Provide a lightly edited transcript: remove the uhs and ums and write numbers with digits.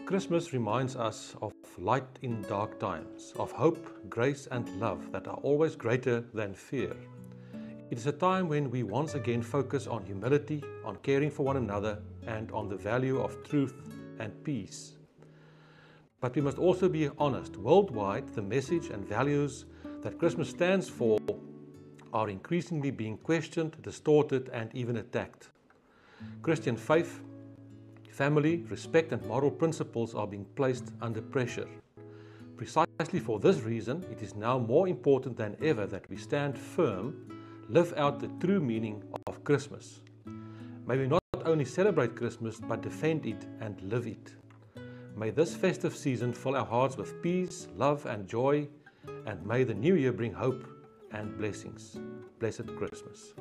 Christmas reminds us of light in dark times, of hope, grace and love that are always greater than fear. It is a time when we once again focus on humility, on caring for one another, and on the value of truth and peace. But we must also be honest. Worldwide, the message and values that Christmas stands for are increasingly being questioned, distorted, and even attacked. Christian faith, family, respect, and moral principles are being placed under pressure. Precisely for this reason, it is now more important than ever that we stand firm, live out the true meaning of Christmas. May we not only celebrate Christmas, but defend it and live it. May this festive season fill our hearts with peace, love, and joy, and may the new year bring hope and blessings. Blessed Christmas.